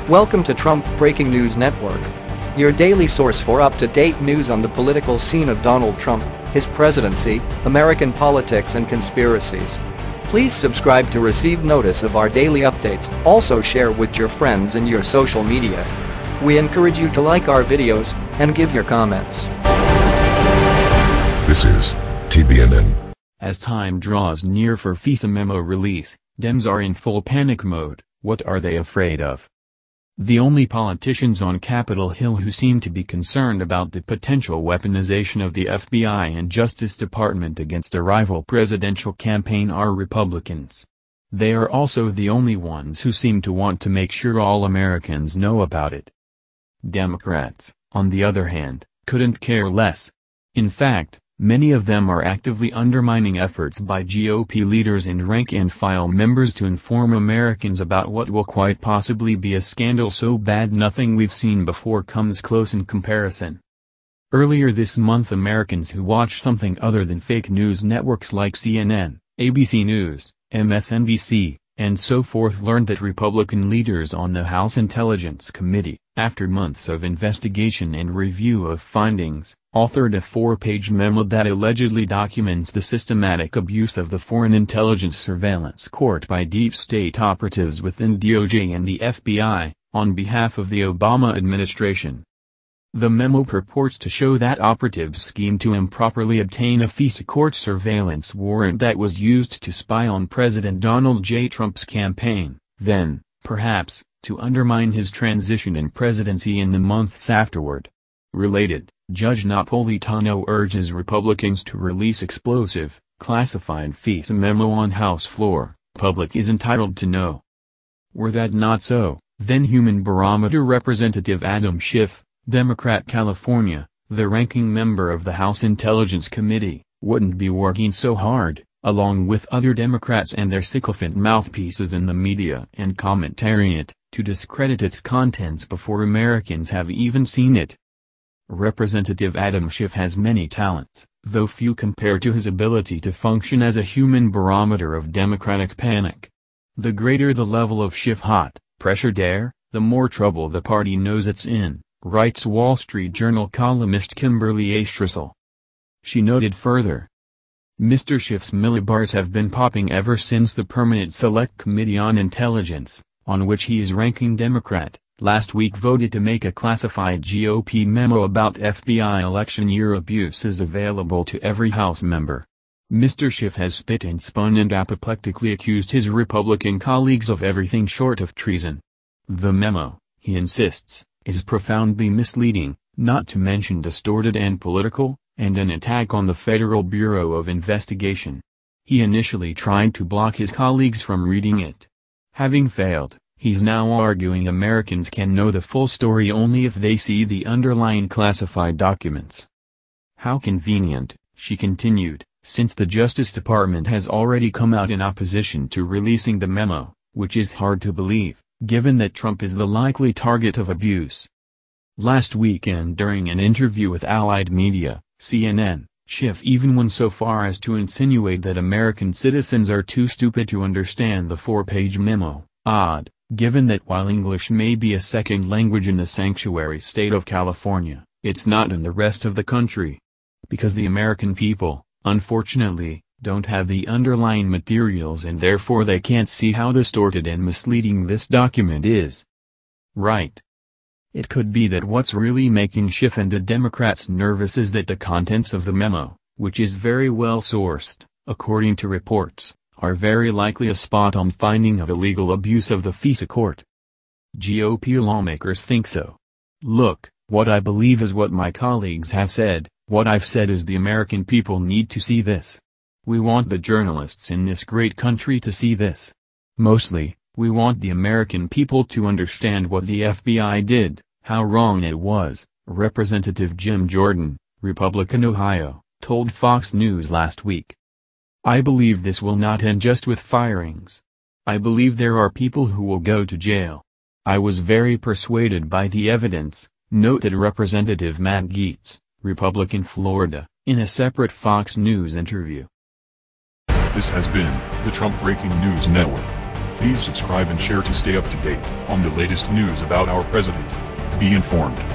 Welcome to Trump Breaking News Network, your daily source for up-to-date news on the political scene of Donald Trump, his presidency, American politics and conspiracies. Please subscribe to receive notice of our daily updates. Also share with your friends and your social media. We encourage you to like our videos and give your comments. This is TBNN. As time draws near for FISA memo release, Dems are in full panic mode. What are they afraid of? The only politicians on Capitol Hill who seem to be concerned about the potential weaponization of the FBI and Justice Department against a rival presidential campaign are Republicans. They are also the only ones who seem to want to make sure all Americans know about it. Democrats, on the other hand, couldn't care less. In fact, many of them are actively undermining efforts by GOP leaders and rank-and-file members to inform Americans about what will quite possibly be a scandal so bad nothing we've seen before comes close in comparison. Earlier this month, Americans who watch something other than fake news networks like CNN, ABC News, MSNBC, and so forth learned that Republican leaders on the House Intelligence Committee, after months of investigation and review of findings, authored a 4-page memo that allegedly documents the systematic abuse of the Foreign Intelligence Surveillance Court by deep state operatives within DOJ and the FBI, on behalf of the Obama administration. The memo purports to show that operatives schemed to improperly obtain a FISA court surveillance warrant that was used to spy on President Donald J. Trump's campaign, then, perhaps, to undermine his transition in presidency in the months afterward. Related, Judge Napolitano urges Republicans to release explosive, classified FISA memo on House floor. Public is entitled to know. Were that not so, then Human Barometer Representative Adam Schiff, Democrat California, the ranking member of the House Intelligence Committee, wouldn't be working so hard, along with other Democrats and their sycophant mouthpieces in the media and commentariat, to discredit its contents before Americans have even seen it. Representative Adam Schiff has many talents, though few compare to his ability to function as a human barometer of Democratic panic. The greater the level of Schiff hot, pressured air, the more trouble the party knows it's in, writes Wall Street Journal columnist Kimberly A. Strissel. She noted further, Mr. Schiff's millibars have been popping ever since the Permanent Select Committee on Intelligence, on which he is ranking Democrat, last week voted to make a classified GOP memo about FBI election year abuses available to every House member. Mr. Schiff has spit and spun and apoplectically accused his Republican colleagues of everything short of treason. The memo, he insists, is profoundly misleading, not to mention distorted and political, and an attack on the Federal Bureau of Investigation. He initially tried to block his colleagues from reading it. Having failed, he's now arguing Americans can know the full story only if they see the underlying classified documents. How convenient, she continued, since the Justice Department has already come out in opposition to releasing the memo, which is hard to believe, given that Trump is the likely target of abuse. Last weekend during an interview with Allied Media, CNN, Schiff even went so far as to insinuate that American citizens are too stupid to understand the 4-page memo. Odd, given that while English may be a second language in the sanctuary state of California, it's not in the rest of the country. Because the American people, unfortunately, don't have the underlying materials and therefore they can't see how distorted and misleading this document is. Right. It could be that what's really making Schiff and the Democrats nervous is that the contents of the memo, which is very well sourced, according to reports, are very likely a spot-on finding of illegal abuse of the FISA court. GOP lawmakers think so. Look, what I believe is what my colleagues have said, what I've said is the American people need to see this. We want the journalists in this great country to see this. Mostly, we want the American people to understand what the FBI did, how wrong it was, Representative Jim Jordan, Republican Ohio, told Fox News last week. I believe this will not end just with firings. I believe there are people who will go to jail. I was very persuaded by the evidence, noted Representative Matt Gaetz, Republican Florida, in a separate Fox News interview. This has been the Trump Breaking News Network. Please subscribe and share to stay up to date on the latest news about our president. Be informed.